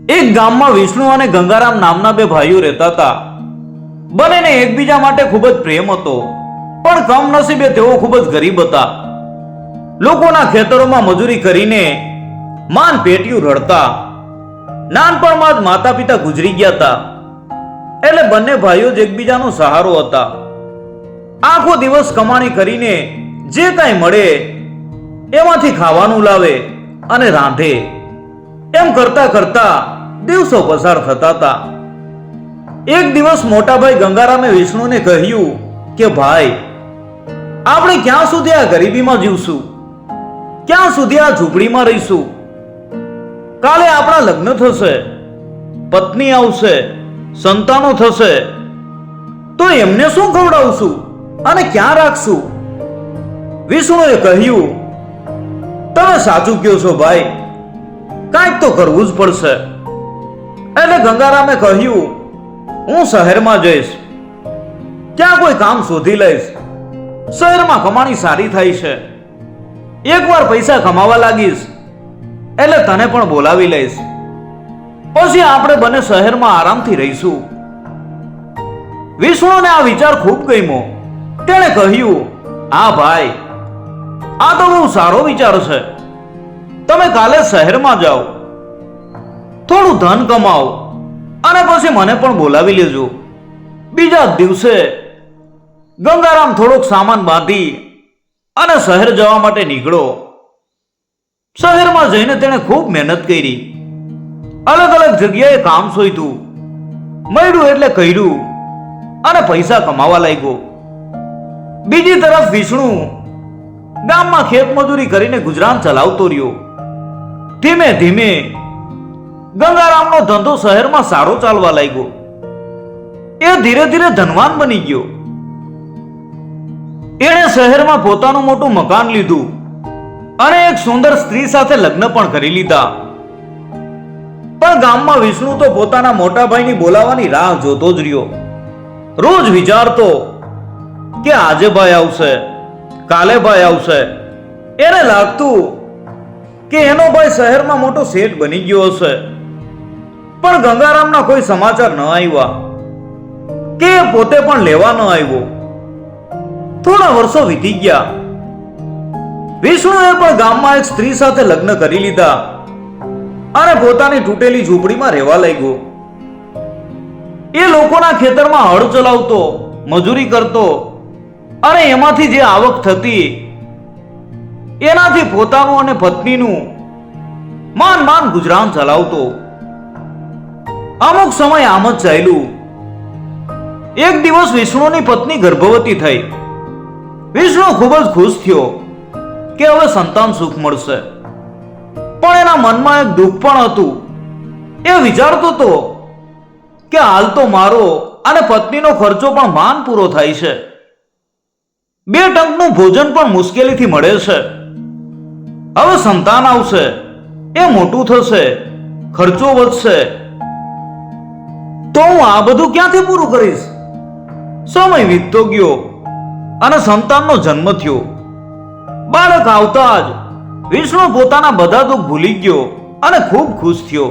એક ગામમાં વિષ્ણુ અને ગંગારામ નામના બે ભાઈઓ રહેતા હતા. બંનેને એકબીજા માટે ખૂબ જ પ્રેમ હતો, પણ કમનસીબે તેઓ ખૂબ જ ગરીબ હતા. લોકોના ખેતરોમાં મજૂરી કરીને માન પેટ્યું રડતા. નાનપણમાં જ માતા પિતા ગુજરી ગયા હતા, એટલે બંને ભાઈઓ જ એકબીજાનો સહારો હતા. આખો દિવસ કમાણી કરીને જે કાંઈ મળે એમાંથી ખાવાનું લાવે અને રાંધે. એમ કરતા કરતા દિવસો પસાર થતા હતા. એક દિવસ મોટાભાઈ ગંગારામે વિષ્ણુને કહ્યું કે ભાઈ, આપણે ક્યાં સુધી આ ગરીબીમાં જીવશું? ક્યાં સુધી આ ઝૂંપડીમાં રહીશું? કાલે આપણા લગ્ન થશે, પત્ની આવશે, સંતાનો થશે, તો એમને શું ખવડાવશું અને ક્યાં રાખશું? વિષ્ણુએ કહ્યું, તમે સાચું કહો છો ભાઈ, કાંઈક તો કરવું જ પડશે. એટલે ગંગારામે કહ્યું, હું શહેરમાં જઈશ, ત્યાં કોઈ કામ શોધી લઈશ. શહેરમાં કમાણી સારી થાય છે. એકવાર પૈસા કમાવા લાગીશ એટલે તને પણ બોલાવી લઈશ. પછી આપણે બંને શહેરમાં આરામથી રહીશું. વિષ્ણુને આ વિચાર ખૂબ ગમ્યો. તેણે કહ્યું, હા ભાઈ, આ તો બહુ સારો વિચાર છે. તમે કાલે શહેરમાં જાઓ, થોડું ધન કમાઓ અને પછી મને પણ બોલાવી લેજો. બીજા દિવસે ગંગારામ થોડોક સામાન બાંધી અને શહેર જવા માટે નીકળ્યો. શહેરમાં જઈને તેણે ખૂબ મહેનત કરી. અલગ અલગ જગ્યાએ કામ શોધ્યું, મળ્યું એટલે કર્યું અને પૈસા કમાવા લાગ્યો. બીજી તરફ વિષ્ણુ ગામમાં ખેતમજૂરી કરીને ગુજરાન ચલાવતો રહ્યો. ધીમે ધીમે ગંગારામનો ધંધો શહેરમાં સારો ચાલવા લાગ્યો. એ ધીરે ધીરે ધનવાન બની ગયો. એણે શહેરમાં પોતાનું મોટું મકાન લીધું અને એક સુંદર સ્ત્રી સાથે લગ્ન પણ કરી લીધા. પણ ગામમાં વિષ્ણુ તો પોતાના મોટા ભાઈની બોલાવાની રાહ જોતો જ રહ્યો. રોજ વિચારતો કે આજે ભાઈ આવશે, કાલે ભાઈ આવશે. એને લાગતું કે એનો ભાઈ શહેરમાં મોટો શેઠ બની ગયો હશે. પણ ગંગારામના કોઈ સમાચાર ન આવ્યા કે એ પોતે પણ લેવા ન આવ્યો. થોડા વર્ષો વીતી ગયા. વિષ્ણુએ પણ ગામમાં એક સ્ત્રી સાથે લગ્ન કરી લીધા અને પોતાની તૂટેલી ઝૂંપડીમાં રહેવા લાગ્યો. એ લોકોના ખેતરમાં હળ ચલાવતો, મજૂરી કરતો અને એમાંથી જે આવક થતી એનાથી પોતાનું અને પત્નીનું માંડ ગુજરાન ચલાવતો. અમુક સમય આમ જ ચાલ્યું. એક દિવસ વિષ્ણુની પત્ની ગર્ભવતી થઈ. વિષ્ણુ ખૂબ જ ખુશ થયો કે હવે સંતાન સુખ મળશે. પણ એના મનમાં એક દુઃખ પણ હતું. એ વિચારતો હતો કે હાલ તો મારો અને પત્નીનો ખર્ચો પણ માંડ પૂરો થાય છે. 2 ટંકનું ભોજન પણ મુશ્કેલીથી મળે છે. હવે સંતાન આવશે, એ મોટું થશે, ખર્ચો વધશે, તો હું આ બધું ક્યાંથી પૂરું કરીશ? સમય વીતતો ગયો અને સંતાનનો જન્મ થયો. બાળક આવતા જ વિષ્ણુ પોતાના બધા દુઃખ ભૂલી ગયો અને ખૂબ ખુશ થયો.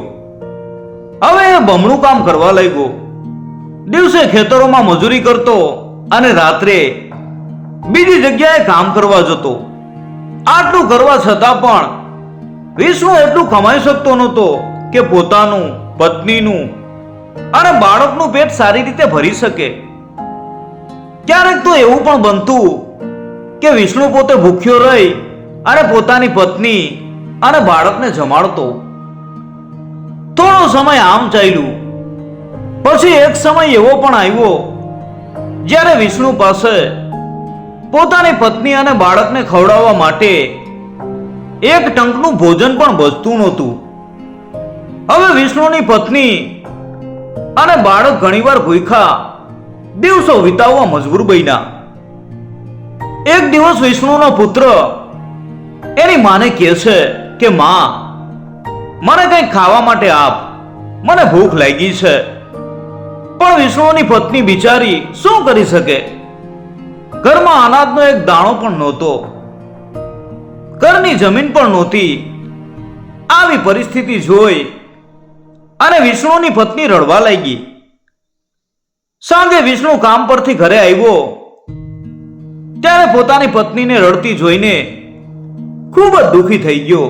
હવે એ બમણું કામ કરવા લાગ્યો. દિવસે ખેતરોમાં મજૂરી કરતો અને રાત્રે બીજી જગ્યાએ કામ કરવા જતો. આટલું કરવા છતાં પણ વિષ્ણુ એટલું કમાઈ શકતો નહોતો કે પોતાનું, પત્નીનું અને બાળકનું પેટ સારી રીતે ભરી શકે. ક્યારેક તો એવું પણ બનતું કે વિષ્ણુ પોતે ભૂખ્યો રહી અને પોતાની પત્ની અને બાળકને જમાડતો. થોડો સમય આમ ચાલ્યું. પછી એક સમય એવો પણ આવ્યો જ્યારે વિષ્ણુ પાસે પોતાની પત્ની અને બાળકને ખવડાવવા માટે 1 ટંકનું ભોજન પણ બચતું નહોતું. હવે વિષ્ણુની પત્ની અને બાળક ઘણીવાર ભૂખ્યા દિવસો વિતાવવા મજબૂર બન્યા. એક દિવસ વિષ્ણુનો પુત્ર એની માને કહે છે કે માં, મને કંઈક ખાવા માટે આપ, મને ભૂખ લાગી છે. પણ વિષ્ણુની પત્ની બિચારી શું કરી શકે? ઘરમાં અનાજનો એક દાણો પણ નહોતો, ઘરની જમીન પણ નહોતી. આવી પરિસ્થિતિ જોઈ અને વિષ્ણુની પત્ની રડવા લાગી. સાંજે વિષ્ણુ કામ પરથી ઘરે આવ્યો ત્યારે પોતાની પત્નીને રડતી જોઈને ખૂબ જ દુઃખી થઈ ગયો.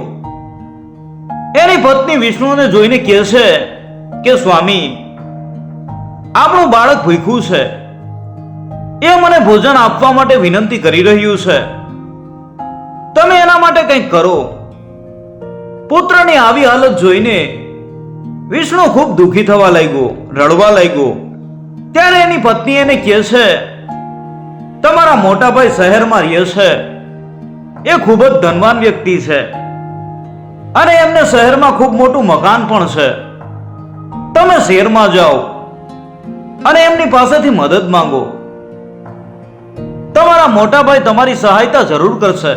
એની પત્ની વિષ્ણુને જોઈને કહે છે કે સ્વામી, આપણું બાળક ભૂખ્યું છે, એ મને ભોજન આપવા માટે વિનંતી કરી રહ્યું છે, તમે એના માટે કંઈક કરો. પુત્રની આવી હાલત જોઈને વિષ્ણુ ખૂબ દુઃખી થવા લાગ્યો, રડવા લાગ્યો. ત્યારે એની પત્ની એને કહે છે, તમારા મોટા ભાઈ શહેરમાં રહે છે, એ ખૂબ જ ધનવાન વ્યક્તિ છે અને એમને શહેરમાં ખૂબ મોટું મકાન પણ છે. તમે શહેરમાં જાઓ અને એમની પાસેથી મદદ માંગો. તમારા મોટા ભાઈ તમારી સહાયતા જરૂર કરશે.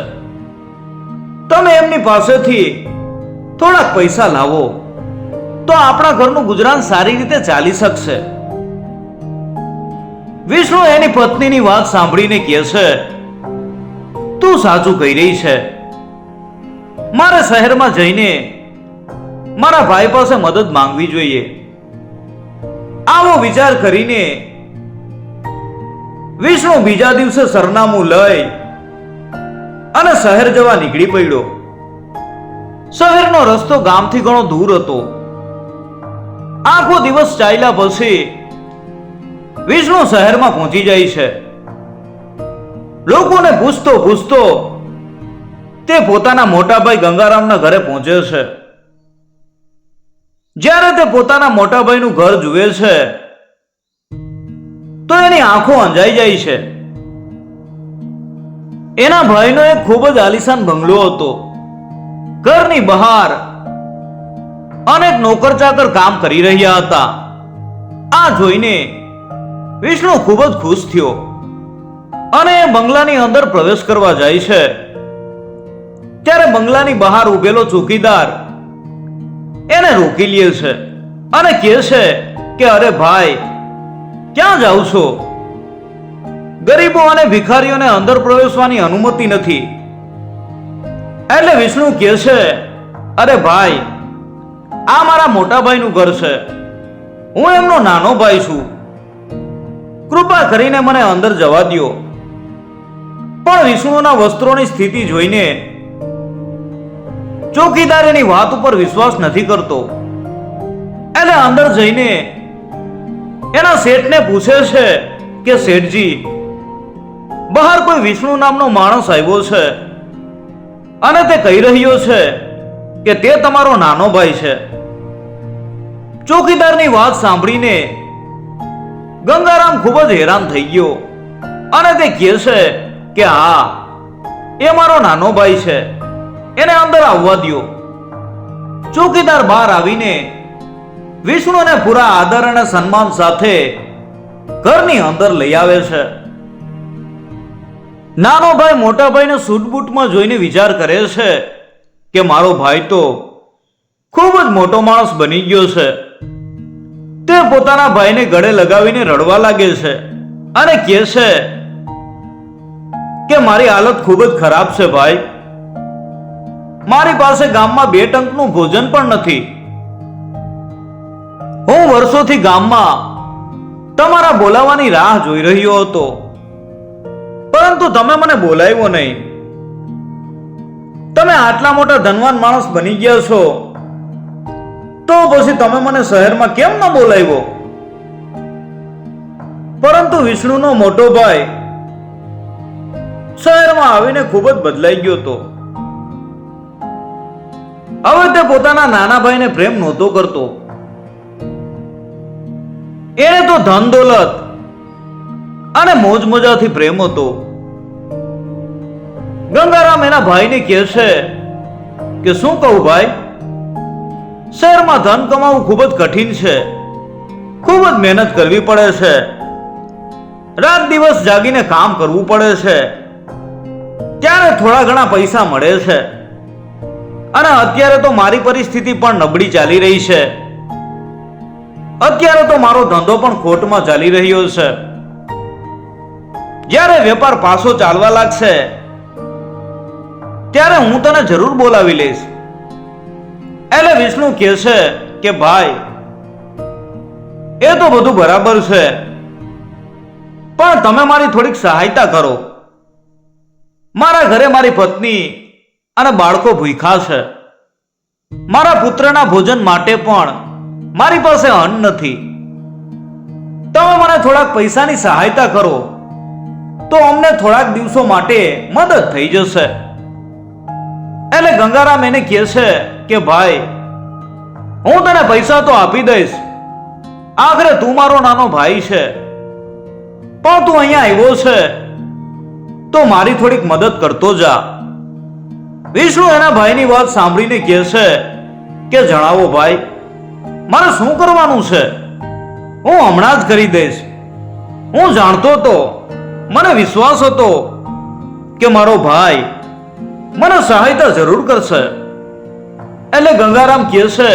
તમે એમની પાસેથી થોડાક પૈસા લાવો તો આપણા ઘરનું ગુજરાન સારી રીતે ચાલી શકશે. વિષ્ણુ એની પત્નીની વાત સાંભળીને કહે છે, તું સાચું કહી રહી છે, મારે શહેરમાં જઈને મારા ભાઈ પાસે મદદ માંગવી જોઈએ. આવો વિચાર કરીને વિષ્ણુ બીજા દિવસે સરનામું લઈ અને શહેર જવા નીકળી પડ્યો. શહેરનો રસ્તો ગામથી ઘણો દૂર હતો. આખો દિવસ ચાલ્યા પછી વિષ્ણુ શહેરમાં પહોંચી જાય છે. લોકોને પૂછતો તે પોતાના મોટા ભાઈ ગંગારામના ઘરે પહોંચે છે. જ્યારે તે પોતાના મોટા ભાઈનું ઘર જુએ છે તો એની આંખો અંજાઈ જાય છે. એના ભાઈનો એક ખૂબ જ આલીશાન બંગલો હતો. ઘરની બહાર અનેક નોકર ચાકર કામ કરી રહ્યા હતા. આ જોઈને વિષ્ણુ ખૂબ જ ખુશ થયો અને એ બંગલાની અંદર પ્રવેશ કરવા જાય છે. ત્યારે બંગલાની બહાર ઉભેલો ચોકીદાર એને રોકી લે છે અને કહે છે કે અરે ભાઈ, ક્યાં જાવ છો? ગરીબો અને ભિખારીઓને અંદર પ્રવેશવાની અનુમતિ નથી. એટલે વિષ્ણુ કહે છે, અરે ભાઈ, આ મારા મોટા ભાઈનું ઘર છે, હું એમનો નાનો ભાઈ છું, કૃપા કરીને મને અંદર જવા દો. પણ વિષ્ણુના વસ્ત્રોની સ્થિતિ જોઈને ચોકીદાર એની વાત ઉપર વિશ્વાસ નથી કરતો. એટલે અંદર જઈને એના શેઠને પૂછે છે કે શેઠજી, બહાર કોઈ વિષ્ણુ નામનો માણસ આવ્યો છે અને તે કહી રહ્યો છે કે તે તમારો નાનો ભાઈ છે. ચોકીદારની વાત સાંભળીને ગંગારામ ખૂબ જ હેરાન થઈ ગયો અને તે કહે છે કે હા, એ મારો નાનો ભાઈ છે, એને અંદર આવવા દો. ચોકીદાર બહાર આવીને વિષ્ણુને પૂરા આદર અને સન્માન સાથે ઘરની અંદર લઈ આવે છે. નાનો ભાઈ મોટા ભાઈને સૂટબૂટમાં જોઈને વિચાર કરે છે કે મારો ભાઈ તો ખૂબ જ મોટો માણસ બની ગયો છે. તે પોતાના ભાઈને ગળે લગાવીને રડવા લાગે છે અને કહે છે કે મારી હાલત ખૂબ જ ખરાબ છે ભાઈ. મારી પાસે ગામમાં 2 ટંકનું ભોજન પણ નથી. હું વર્ષોથી ગામમાં તમારા બોલાવાની રાહ જોઈ રહ્યો હતો, પરંતુ તમે મને બોલાવ્યો નહીં. તમે આટલા મોટા ધનવાન માણસ બની ગયા છો તો પછી તમે મને શહેરમાં કેમ ન બોલાવ્યો? પરંતુ વિષ્ણુનો મોટો ભાઈ શહેરમાં આવીને ખૂબ જ બદલાઈ ગયો હતો. હવે તે પોતાના નાના ભાઈને પ્રેમ નહોતો કરતો. એને તો ધન દોલત અને મોજ મજાથી પ્રેમ હતો. ગંગારામ એના ભાઈને કહે છે કે શું કહું ભાઈ, શહેરમાં ધન કમાવું ખૂબ જ કઠિન છે, ખૂબ જ મહેનત કરવી પડે છે, રાત દિવસ જાગીને કામ કરવું પડે છે, ત્યારે થોડા ઘણા પૈસા મળે છે. અને અત્યારે તો મારી પરિસ્થિતિ પણ નબળી ચાલી રહી છે. અત્યારે તો મારો ધંધો પણ ખોટમાં ચાલી રહ્યો છે. જ્યારે વેપાર પાછો ચાલવા લાગશે ત્યારે હું તને જરૂર બોલાવી લઈશ. એટલે વિષ્ણુ કહે છે કે ભાઈ, એ તો બધું બરાબર છે, પણ તમે મારી થોડીક સહાયતા કરો. મારા ઘરે મારી પત્ની અને બાળકો ભૂખ્યા છે. મારા પુત્રના ભોજન માટે પણ મારી પાસે અન્ન નથી. તમે મને થોડાક પૈસાની સહાયતા કરો તો અમને થોડાક દિવસો માટે મદદ થઈ જશે. એટલે ગંગારામ એને કહે છે કે ભાઈ, હું તને પૈસા તો આપી દઈશ, આખરે તું મારો નાનો ભાઈ છે, પણ તું અહીંયા આવ્યો છે તો મારી થોડીક મદદ કરતો જા. વિષ્ણુ એના ભાઈની વાત સાંભળીને કહે છે કે જણાવો ભાઈ, મારે શું કરવાનું છે? હું હમણાં જ કરી દઈશ. હું જાણતો હતો, મને વિશ્વાસ હતો કે મારો ભાઈ મને સહાયતા જરૂર કરશે. એટલે ગંગારામ કહે છે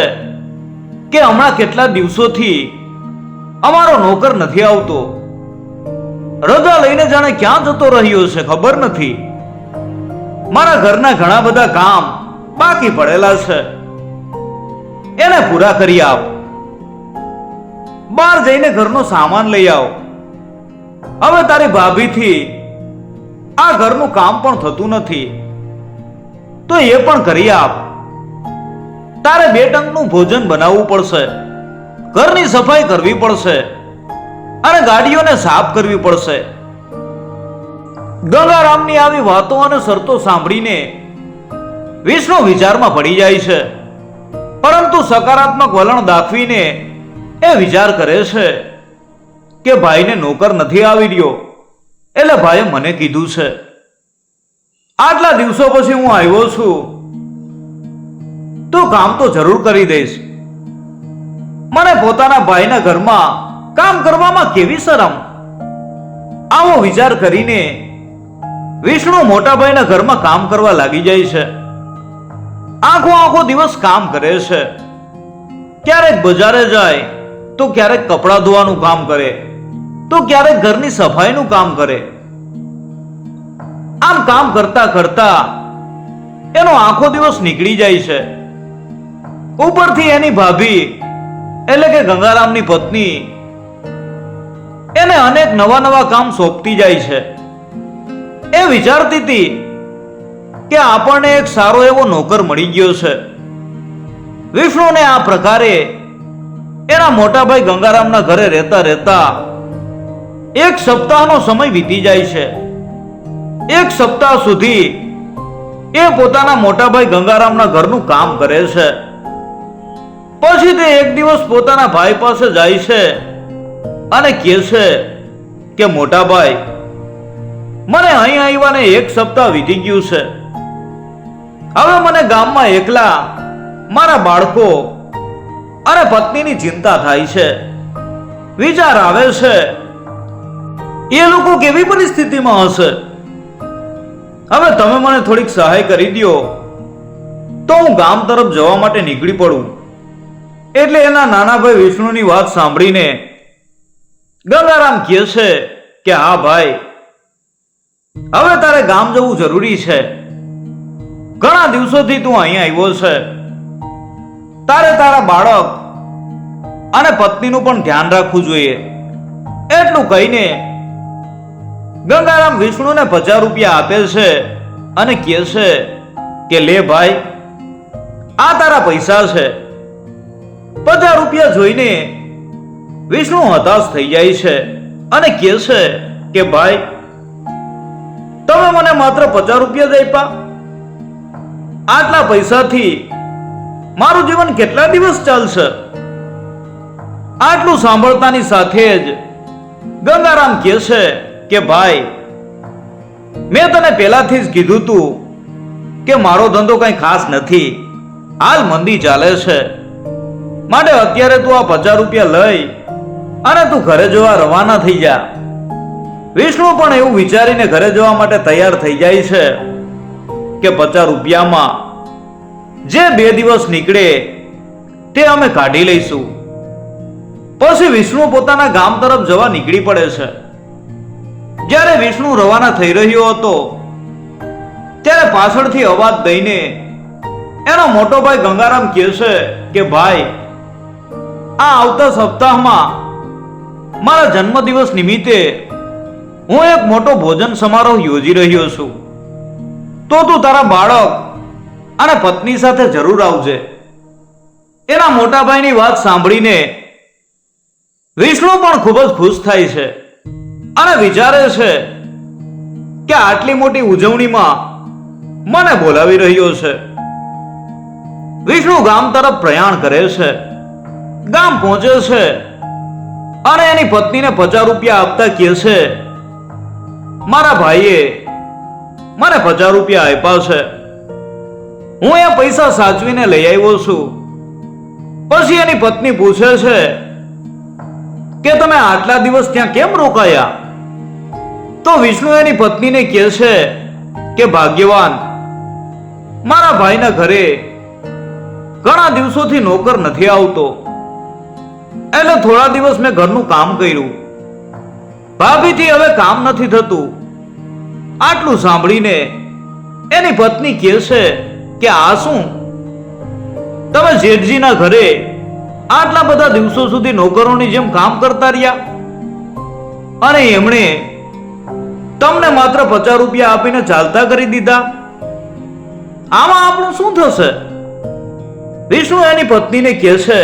કે હમણાં કેટલા દિવસોથી અમારો નોકર નથી આવતો. રજા લઈને જાણે ક્યાં જતો રહ્યો છે ખબર નથી. મારા ઘરના ઘણા બધા કામ બાકી પડેલા છે, એને પૂરા કરી આપ. બહાર જઈને ઘરનો સામાન લઈ આવ. હવે તારી ભાભીથી આ ઘરનું કામ પણ થતું નથી, તો એ પણ કરી આપ. તારે 2 ટંકનું ભોજન બનાવવું પડશે, ઘરની સફાઈ કરવી પડશે અને ગાડીઓને સાફ કરવી પડશે. ગંગારામની આવી વાતો અને શરતો સાંભળીને વિષ્ણુ વિચારમાં પડી જાય છે, પરંતુ સકારાત્મક વલણ દાખવીને એ વિચાર કરે છે કે ભાઈને નોકર નથી આવી રહ્યો, એટલે ભાઈએ મને કીધું છે, આટલા દિવસો પછી હું આવ્યો છું તો કામ તો જરૂર કરી દઈશ. મને પોતાના ભાઈના ઘરમાં કામ કરવામાં કેવી શરમ. આવો વિચાર કરીને વિષ્ણુ મોટા ભાઈના ઘરમાં કામ કરવા લાગી જાય છે. આખો દિવસ કામ કરે છે. ક્યારેક બજારે જાય તો ક્યારેક કપડાં ધોવાનું કામ કરે, તો ક્યારેક ઘરની સફાઈનું કામ કરે. આમ કામ કરતા કરતા એનો આખો દિવસ નીકળી જાય છે. ઉપરથી એની ભાભી એટલે કે ગંગારામની પત્ની એને અનેક નવા કામ સોંપતી જાય છે. એ વિચારતી હતી કે આપણને એક સારો એવો નોકર મળી ગયો છે. વિષ્ણુને આ પ્રકારે એના મોટા ભાઈ ગંગારામના ઘરે રહેતા રહેતા 1 સપ્તાહનો સમય વીતી જાય છે. 1 સપ્તાહ સુધી એ પોતાના મોટા ભાઈ ગંગારામના ઘરનું કામ કરે છે. પછી તે એક દિવસ પોતાના ભાઈ પાસે જાય છે અને કહે છે કે મોટા ભાઈ, મને અહીં આવ્યાને 1 સપ્તાહ વીતી ગયું છે. હવે મને ગામમાં એકલા મારા બાળકો અને પત્નીની ચિંતા થાય છે. વિચાર આવે છે એ લોકો કેવી પરિસ્થિતિમાં હશે. હવે તમે મને થોડીક સહાય કરી દો તો હું ગામ તરફ જવા માટે નીકળી પડું. એટલે એના નાના ભાઈ વિષ્ણુની વાત સાંભળીને ગંગારામ કહે છે કે હા ભાઈ, હવે તારે ગામ જવું જરૂરી છે. ઘણા દિવસોથી તું અહીંયા આવ્યો છે. તારે તારા બાળક અને પત્નીનું પણ ધ્યાન રાખવું જોઈએ. એટલું કહીને ગંગારામ વિષ્ણુને 50 રૂપિયા આપે છે અને કહે છે કે લે ભાઈ, આ તારા પૈસા છે. 50 રૂપિયા જોઈને વિષ્ણુ હતાશ થઈ જાય છે અને કહે છે કે ભાઈ, તમે મને માત્ર 50 રૂપિયા જ આપ્યા? આટલા પૈસાથી મારું જીવન કેટલા દિવસ ચાલશે? આટલું સાંભળતાની સાથે જ ગંગારામ કહે છે કે ભાઈ, મેં તને પહેલાથી જ કીધું તું કે મારો ધંધો કઈ ખાસ નથી, હાલ મંદી ચાલે છે, માટે અત્યારે તું આ 50 રૂપિયા લઈ અને તું ઘરે જવા રવાના થઈ જા. વિષ્ણુ પણ એવું વિચારીને ઘરે જવા માટે તૈયાર થઈ જાય છે કે 50 રૂપિયામાં જે 2 દિવસ નીકળે તે અમે કાઢી લઈશું. પછી વિષ્ણુ પોતાના ગામ તરફ જવા નીકળી પડે છે. જ્યારે વિષ્ણુ રવાના થઈ રહ્યો હતો ત્યારે પાછળથી અવાજ દઈને એનો મોટો ભાઈ ગંગારામ કહે છે કે ભાઈ, આ આવતા સપ્તાહમાં મારા જન્મદિવસ નિમિત્તે હું એક મોટો ભોજન સમારોહ યોજી રહ્યો છું, તો તું તારા બાળક અને પત્ની સાથે જરૂર આવજે. એના મોટા ભાઈની વાત સાંભળીને વિષ્ણુ પણ ખૂબ જ ખુશ થાય છે અને વિચારે છે કે આટલી મોટી ઉજવણીમાં મને બોલાવી રહ્યો છે. વિષ્ણુ ગામ તરફ પ્રયાણ કરે છે. ગામ પહોંચે છે અને એની પત્નીને 50 રૂપિયા આપતા કહે છે, મારા ભાઈએ મને 50 રૂપિયા આપ્યા છે, હું એ પૈસા સાચવીને લઈ આવ્યો છું. પછી એની પત્ની પૂછે છે કે તમે આટલા દિવસ ત્યાં કેમ રોકાયા? તો વિષ્ણુ એની પત્નીને કહે છે કે ભાગ્યવાન, મારા ભાઈના ઘરે ઘણા દિવસોથી નોકર નથી આવતો, એટલે થોડા દિવસ મેં ઘરનું કામ કર્યું. ભાભીથી હવે કામ નથી થતું. આટલું સાંભળીને એની પત્ની કહે છે કે આ શું? તમે જેઠજીના ઘરે આટલા બધા દિવસો સુધી નોકરોની જેમ કામ કરતા રહ્યા અને એમણે તમને માત્ર 50 રૂપિયા આપીને ચાલતા કરી દીધા. આમાં આપણું શું થશે? વિષ્ણુ એની પત્નીને કહે છે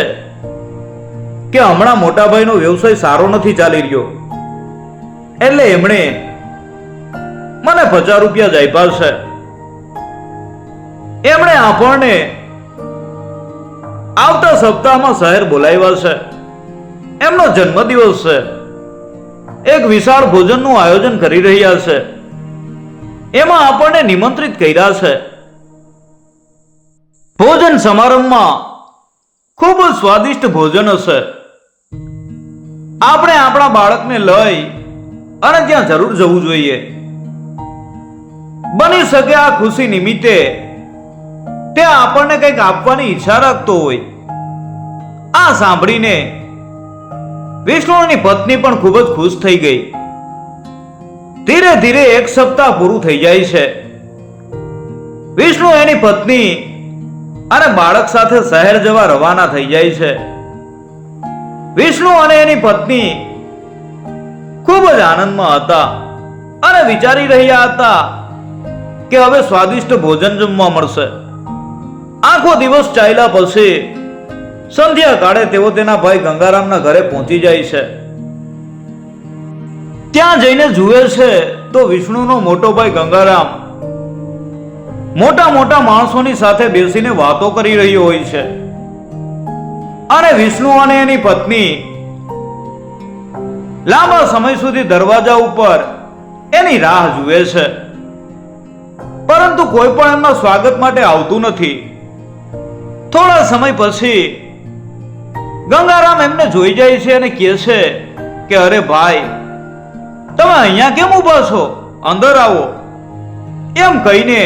કે હમણાં મોટાભાઈનો વ્યવસાય સારો નથી ચાલી રહ્યો, એટલે એમણે મને 50 રૂપિયા જ આપ્યા છે. એમણે આપણને આવતા સપ્તાહમાં શહેર બોલાવ્યા છે. એમનો જન્મદિવસ છે. એક વિશાળ ભોજનનું આયોજન કરી રહ્યા છે. એમાં આપણને નિમંત્રિત કર્યા છે. ભોજન સમારંભમાં ખૂબ જ સ્વાદિષ્ટ ભોજન હશે. આપણે આપણા બાળકને લઈ અને ત્યાં જરૂર જવું જોઈએ. બની શકે આ ખુશી નિમિત્તે તે આપણને કંઈક આપવાની ઈચ્છા રાખતો હોય. આ સાંભળીને વિષ્ણુની પત્ની પણ ખૂબ જ ખુશ થઈ ગઈ. ધીરે ધીરે 1 સપ્તાહ પૂરું થઈ જાય છે. વિષ્ણુ એની પત્ની અને બાળક સાથે શહેર જવા રવાના થઈ જાય છે. વિષ્ણુ અને એની પત્ની ખૂબ જ આનંદમાં હતા અને વિચારી રહ્યા હતા કે હવે સ્વાદિષ્ટ ભોજન જમવા મળશે. આખો દિવસ ચાલ્યા પછી સંધ્યા કાળે તેઓ તેના ભાઈ ગંગારામના ઘરે પહોંચી જાય છે. ત્યાં જઈને જુએ છે તો વિષ્ણુનો મોટો ભાઈ ગંગારામ મોટા મોટા માણસોની સાથે બેસીને વાતો કરી રહ્યો હોય છે અને વિષ્ણુ અને એની પત્ની લાંબા સમય સુધી દરવાજા ઉપર એની રાહ જુએ છે, પરંતુ કોઈ પણ એમના સ્વાગત માટે આવતું નથી. થોડા સમય પછી ગંગારામ એમને જોઈ જાય છે અને કહે છે કે અરે ભાઈ, તમે અહીંયા કેમ ઊભા છો? અંદર આવો. એમ કહીને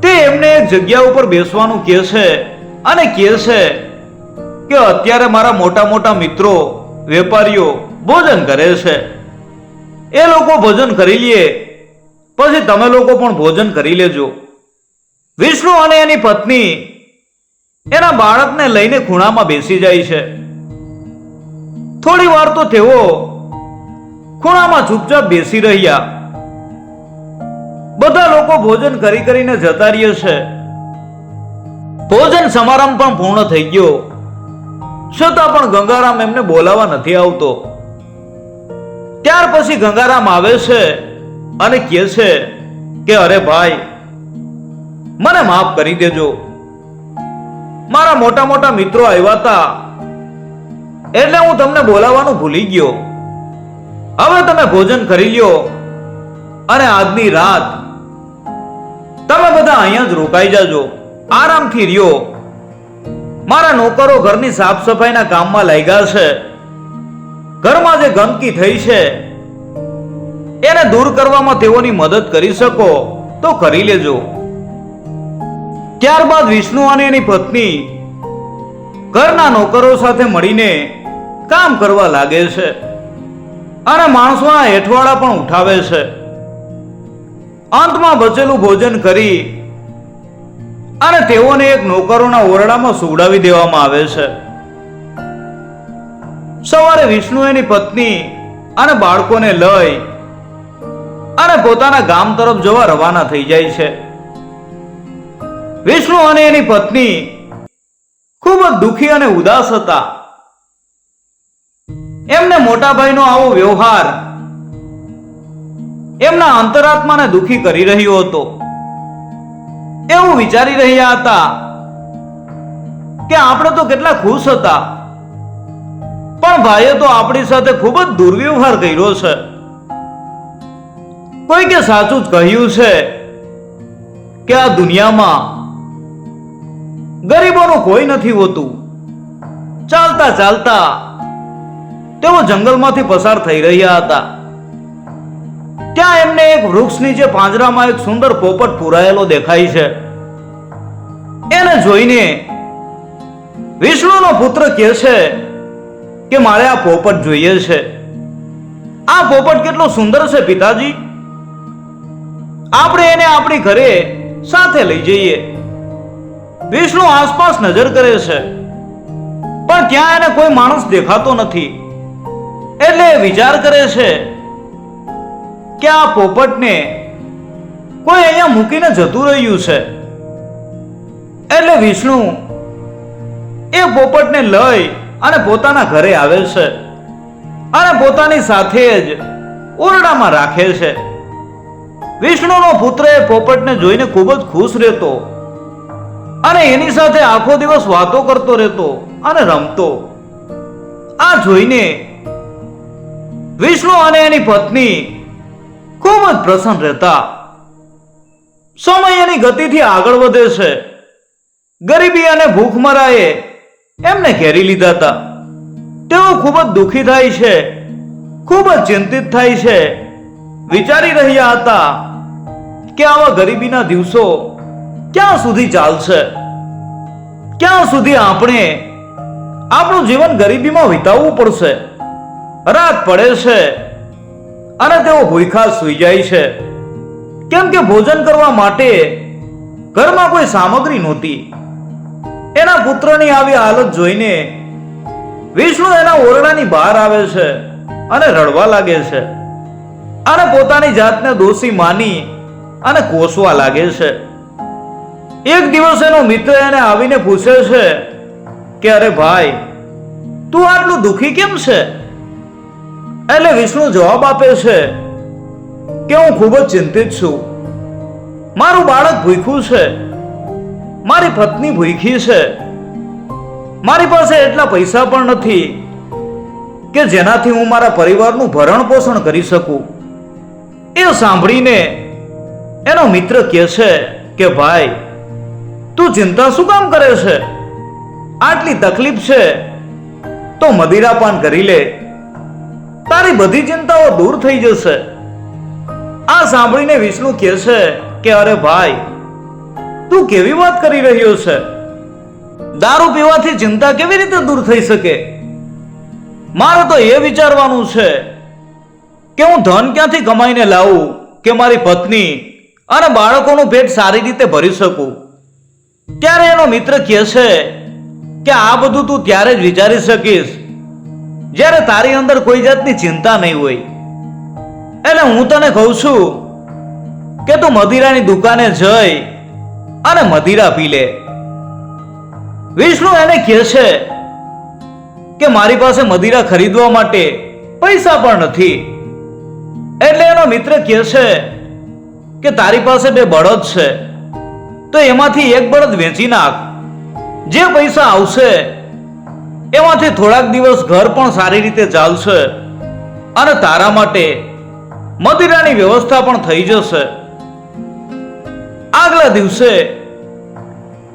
તે એમને એક જગ્યા ઉપર બેસવાનું કહે છે અને કહે છે કે અત્યારે મારા મોટા મોટા મિત્રો વેપારીઓ ભોજન કરે છે. એ લોકો ભોજન કરી લે પછી તમે લોકો પણ ભોજન કરી લેજો. વિષ્ણુ અને એની પત્ની એના બાળકને લઈને ખૂણામાં બેસી જાય છે. થોડી વાર તો તેઓ ખૂણામાં ચૂપચાપ બેસી રહ્યા. બધા લોકો ભોજન કરી કરીને જતા રહે છે. ભોજન સમારંભ પણ પૂર્ણ થઈ ગયો, છતાં પણ ગંગારામ એમને બોલાવવા નથી આવતો. ત્યાર પછી ગંગારામ આવે છે અને કહે છે કે અરે ભાઈ, મને માફ કરી દેજો. મારા મોટા મોટા મિત્રો આવ્યા હતા એટલે હું તમને બોલાવવાનું ભૂલી ગયો. હવે તમે ભોજન કરી લ્યો અને આજની રાત તમે બધા અહીંયા જ રોકાઈ જાજો, આરામથી રહ્યો. મારા નોકરો ઘરની સાફ સફાઈના કામમાં લાગ્યા છે. ઘરમાં જે ગંદકી થઈ છે એને દૂર કરવામાં તેઓની મદદ કરી શકો તો કરી લેજો. ત્યારબાદ વિષ્ણુ અને એની પત્ની ઘરના નોકરો સાથે મળીને કામ કરવા લાગે છે અને માણસોના હેઠવાડા પણ ઉઠાવે છે. અંતમાં બચેલું ભોજન કરી અને તેઓને એક નોકરોના ઓરડામાં સુવડાવી દેવામાં આવે છે. સવારે વિષ્ણુ એની પત્ની અને બાળકોને લઈ અને પોતાના ગામ તરફ જવા રવાના થઈ જાય છે. વિષ્ણુ અને એની પત્ની ખૂબ જ દુઃખી અને ઉદાસ હતા. એમને મોટા ભાઈનો આવો વ્યવહાર એમના અંતરાત્માને દુઃખી કરી રહ્યો હતો. એવું વિચારી રહ્યા હતા કે આપણે તો કેટલા ખુશ હતા, પણ ભાઈએ તો આપણી સાથે ખૂબ જ દુર્વ્યવહાર કર્યો છે. કોઈ કે સાચું જ કહ્યું છે કે આ દુનિયામાં ગરીબોનું કોઈ નથી હોતું. ચાલતા ચાલતા તેઓ જંગલમાંથી પસાર થઈ રહ્યા હતા. ત્યાં એમને એક વૃક્ષ નીચે પાંજરામાં એક સુંદર પોપટ પુરાયેલો દેખાય છે. એને જોઈને વિષ્ણુનો પુત્ર કહે છે કે મારે આ પોપટ જોઈએ છે. આ પોપટ કેટલો સુંદર છે પિતાજી, આપણે એને આપણી ઘરે સાથે લઈ જઈએ. વિષ્ણુ આસપાસ નજર કરે છે, પણ ત્યાં એને કોઈ માણસ દેખાતો નથી. એટલે વિચાર કરે છે કે આ પોપટને કોઈ અહીંયા મૂકીને જતું રહ્યું છે. એટલે વિષ્ણુ એ પોપટને લઈ અને પોતાના ઘરે આવે છે અને પોતાની સાથે જ ઓરડામાં રાખે છે. વિષ્ણુનો પુત્ર એ પોપટને જોઈને ખૂબ જ ખુશ રહેતો અને એની સાથે આખો દિવસ વાતો કરતો રહેતો અને રમતો. આ જોઈને વિષ્ણુ અને એની પત્ની ખૂબ જ પ્રસન્ન રહેતા. સમય એની ગતિથી આગળ વધે છે. ગરીબી અને ભૂખમરાએ એમને ઘેરી લીધા હતા. તેઓ ખૂબ જ દુઃખી થાય છે, ખૂબ જ ચિંતિત થાય છે. વિચારી રહ્યા હતા કે આવા ગરીબીના દિવસો ક્યાં સુધી ચાલશે, ક્યાં સુધી આપણે આપણું જીવન ગરીબીમાં વિતાવવું પડશે. રાત પડે છે અને તેઓ ભૂખ્યા સૂઈ જાય છે, કેમ કે ભોજન કરવા માટે ઘરમાં કોઈ સામગ્રી નહોતી. એના પુત્રની આવી હાલત જોઈને વિષ્ણુ એના ઓરડાની બહાર આવે છે અને રડવા લાગે છે અને પોતાની જાતને દોષી માની અને કોસવા લાગે છે. એક દિવસ એનો મિત્ર એને આવીને પૂછે છે કે અરે ભાઈ, તું આટલું દુઃખી કેમ છે? એટલે વિષ્ણુ જવાબ આપે છે કે હું ખૂબ જ ચિંતિત છું. મારું બાળક ભૂખ્યું છે, મારી પત્ની ભૂખી છે, મારી પાસે એટલા પૈસા પણ નથી કે જેનાથી હું મારા પરિવારનું ભરણ પોષણ કરી શકું. એ સાંભળીને એનો મિત્ર કહે છે કે ભાઈ, તું ચિંતા શું કામ કરે છે? આટલી તકલીફ છે તો મદિરાપાન કરી લે, તારી બધી ચિંતાઓ દૂર થઈ જશે. આ સાંભળીને વિષ્ણુ કહે છે કે અરે ભાઈ, તું કેવી વાત કરી રહ્યો છે? દારૂ પીવાથી ચિંતા કેવી રીતે દૂર થઈ શકે? મારે તો એ વિચારવાનું છે કે હું ધન ક્યાંથી કમાઈને લાવું કે મારી પત્ની અને બાળકોનું પેટ સારી રીતે ભરી શકું. ત્યારે એનો મિત્ર કહે છે કે આ બધું તું ત્યારે જ વિચારી શકીશ જ્યારે તારી અંદર કોઈ જાતની ચિંતા નહીં હોય. એટલે હું તને કહું છું કે તું મદિરાની દુકાને જઈ અને મદિરા પી લે. વિષ્ણુ એને કહે છે કે મારી પાસે મદિરા ખરીદવા માટે પૈસા પણ નથી. એટલે એનો મિત્ર કહે છે કે તારી પાસે 2 બળદ છે, તો એમાંથી એક બળદ વેચી નાખ. જે પૈસા આવશે એમાંથી થોડાક દિવસ ઘર પણ સારી રીતે ચાલશે અને તારા માટે મદિરાની વ્યવસ્થા પણ થઈ જશે. આગલા દિવસે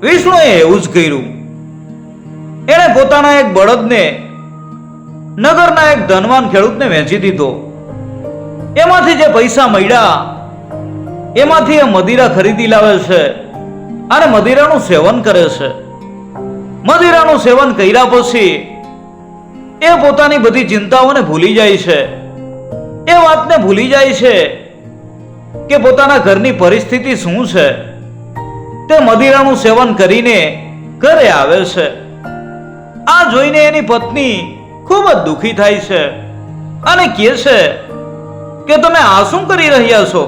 વિષ્ણુએ એવું જ કર્યું. એણે પોતાના એક બળદને નગરના એક ધનવાન ખેડૂતને વેચી દીધો. એમાંથી જે પૈસા મળ્યા એમાંથી એ મદિરા ખરીદી લાવે છે અને મદિરાનું સેવન કરે છે. મદિરાનું સેવન કર્યા પછી એ પોતાની બધી ચિંતાઓને ભૂલી જાય છે. એ વાતને ભૂલી જાય છે કે પોતાના ઘરની પરિસ્થિતિ શું છે. તે મદિરાનું સેવન કરીને ઘરે આવે છે. આ જોઈને એની પત્ની ખૂબ જ દુખી થાય છે અને કહે છે કે તમે આ શું કરી રહ્યા છો?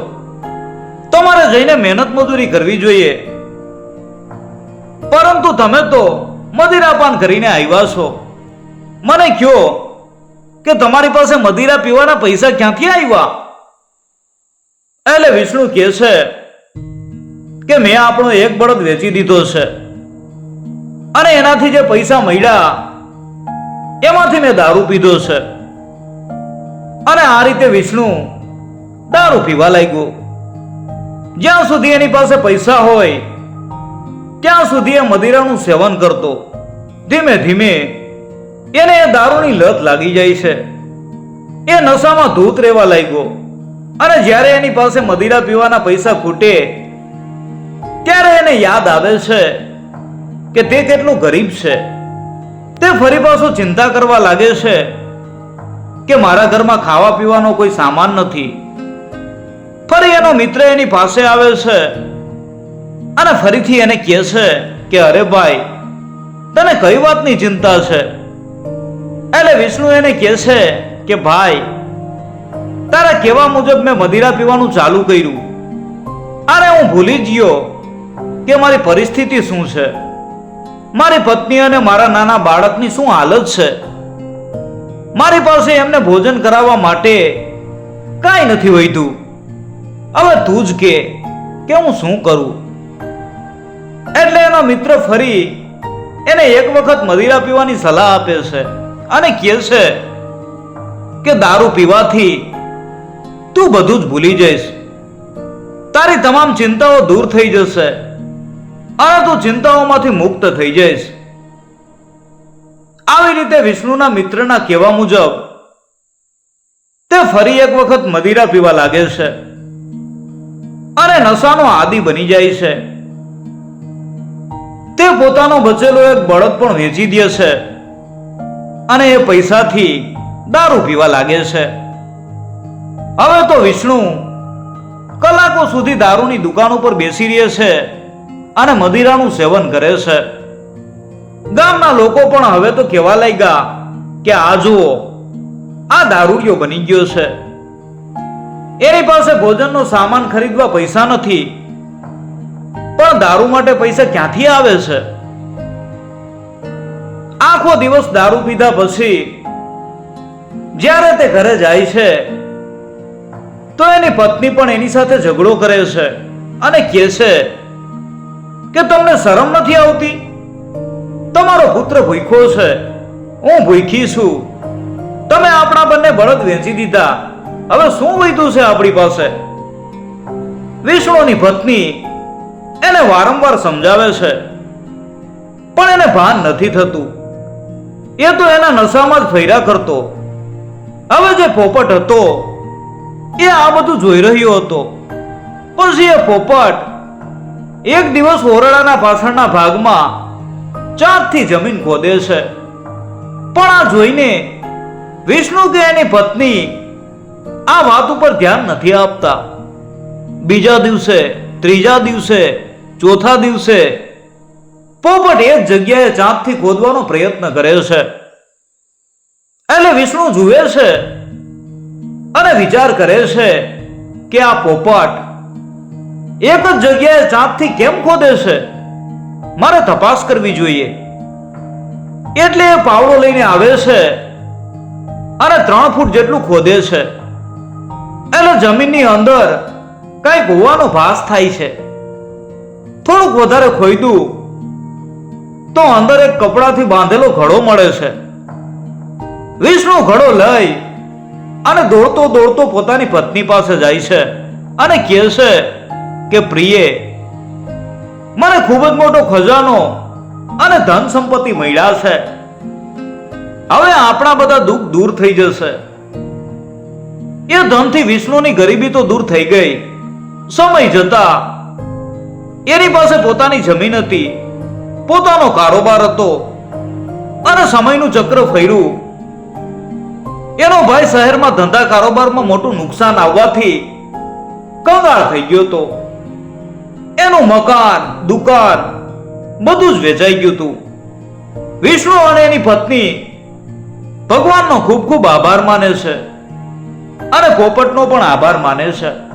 તમારે જઈને મહેનત મજૂરી કરવી જોઈએ, પરંતુ તમે તો મદિરાપાન કરીને આવ્યા છો. મને કહો કે તમારી પાસે મદિરા પીવાના પૈસા ક્યાંથી આવ્યા? એટલે વિષ્ણુ કહે છે કે મેં આપણો એક બળદ વેચી દીધો છે અને એનાથી જે પૈસા મળ્યા એમાંથી મેં દારૂ પીધો છે. અને આ રીતે વિષ્ણુ દારૂ પીવા લાગ્યો. જ્યાં સુધી એની પાસે પૈસા હોય ત્યાં સુધી એ મદિરાનું સેવન કરતો. ધીમે ધીમે એને એ દારૂની લત લાગી જાય છે. એ નશામાં ધૂત રહેવા લાગ્યો અને જ્યારે એની પાસે મદિરા પીવાના પૈસા ખૂટે ત્યારે એને યાદ આવે છે કે તે કેટલું ગરીબ છે. તે ફરી પાછો ચિંતા કરવા લાગે છે કે મારા ઘરમાં ખાવા પીવાનો કોઈ સામાન નથી. ફરી એનો મિત્ર એની પાસે આવે છે અને ફરીથી એને કહે છે કે અરે ભાઈ, તને કઈ વાતની ચિંતા છે? એટલે વિષ્ણુ એને કહે છે કે ભાઈ, તારા કહેવા મુજબ મેં મદિરા પીવાનું ચાલુ કર્યું અને હું ભૂલી જ ગયો કે મારી પરિસ્થિતિ શું છે, મારી પત્ની અને મારા નાના બાળકની શું હાલત છે. મારી પાસે એમને ભોજન કરાવવા માટે કાંઈ નથી વધ્યું. હવે તું જ કે હું શું કરું? એટલે એનો મિત્ર ફરી એને એક વખત મદિરા પીવાની સલાહ આપે છે અને કહે છે કે દારૂ પીવાથી તું બધું જ ભૂલી જઈશ, તારી તમામ ચિંતાઓ દૂર થઈ જશે અને તું ચિંતાઓમાંથી મુક્ત થઈ જઈશ. આવી રીતે વિષ્ણુના મિત્રના કહેવા મુજબ તે ફરી એક વખત મદિરા પીવા લાગે છે અને નશાનો આદી બની જાય છે. તે પોતાનો બચેલો એક બળદ પણ વેચી દે છે અને એ પૈસાથી દારૂ પીવા લાગે છે. હવે તો વિષ્ણુ કલાકો સુધી દારૂની દુકાન ઉપર બેસી રહે છે અને મદિરાનું સેવન કરે છે. ગામના લોકો પણ હવે તો કહેવા લાગ્યા કે આ જુઓ, આ દારૂડિયો બની ગયો છે. એની પાસે ભોજનનો સામાન ખરીદવા પૈસા નથી, પણ દારૂ માટે પૈસા ક્યાંથી આવે છે? આખો દિવસ દારૂ પીધા પછી જ્યારે તે ઘરે જાય છે તો એની પત્ની પણ એની સાથે ઝઘડો કરે છે અને કહે છે કે તમને શરમ નથી આવતી? તમારો પુત્ર ભૂખ્યો છે, હું ભૂખી છું, તમે આપણા બંને બળદ વેચી દીધા, હવે શું વધ્યું છે આપણી પાસે? વિષ્ણુની પત્ની એને વારંવાર સમજાવે છે પણ એને ભાન નથી થતું. એ તો એના નશામાં જ ફર્યા કરતો. હવે જે પોપટ હતો એ આ બધું જોઈ રહ્યો હતો. પછી એ પોપટ એક દિવસ ઓરડાના પાછળના ભાગમાં ચાંદથી જમીન ખોદે છે. પણ આ જોઈને વિષ્ણુ કે એની પત્ની આ વાત ઉપર ધ્યાન નથી આપતા. બીજા દિવસે, ત્રીજા દિવસે, ચોથા દિવસે પોપટ એક જગ્યાએ ચાંદથી ખોદવાનો પ્રયત્ન કરે છે. એટલે વિષ્ણુ જુએ છે અને વિચાર કરે છે કે આ પોપટ એક જ જગ્યાએ ચાંદથી કેમ ખોદે છે? મારે તપાસ કરવી જોઈએ. એટલે એ પાવડો લઈને આવે છે અને 3 ફૂટ જેટલું ખોદે છે. એટલે જમીનની અંદર કઈક હોવાનો ભાસ થાય છે. થોડુંક વધારે ખોદ્યું તો અંદર એક કપડાથી બાંધેલો ઘડો મળે છે. વિષ્ણુ ઘડો લઈ અને દોડતો દોડતો પોતાની પત્ની પાસે જાય છે અને કહે છે કે પ્રિયે, મને ખૂબ જ મોટો ખજાનો અને ધન સંપત્તિ મળ્યા છે. હવે આપણા બધા દુઃખ દૂર થઈ જશે. એ ધનથી વિષ્ણુની ગરીબી તો દૂર થઈ ગઈ. સમય જતા એની પાસે પોતાની જમીન હતી, પોતાનો કારોબાર હતો અને સમયનું ચક્ર ફર્યું. એનો ભાઈ શહેરમાં ધંધા કારોબારમાં મોટું નુકસાન આવવાથી કંગાળ થઈ ગયો હતો. એનું મકાન, દુકાન બધું જ વેચાઈ ગયું હતું. વિષ્ણુ અને એની પત્ની ભગવાનનો ખૂબ ખૂબ આભાર માને છે અને પોપટનો પણ આભાર માને છે.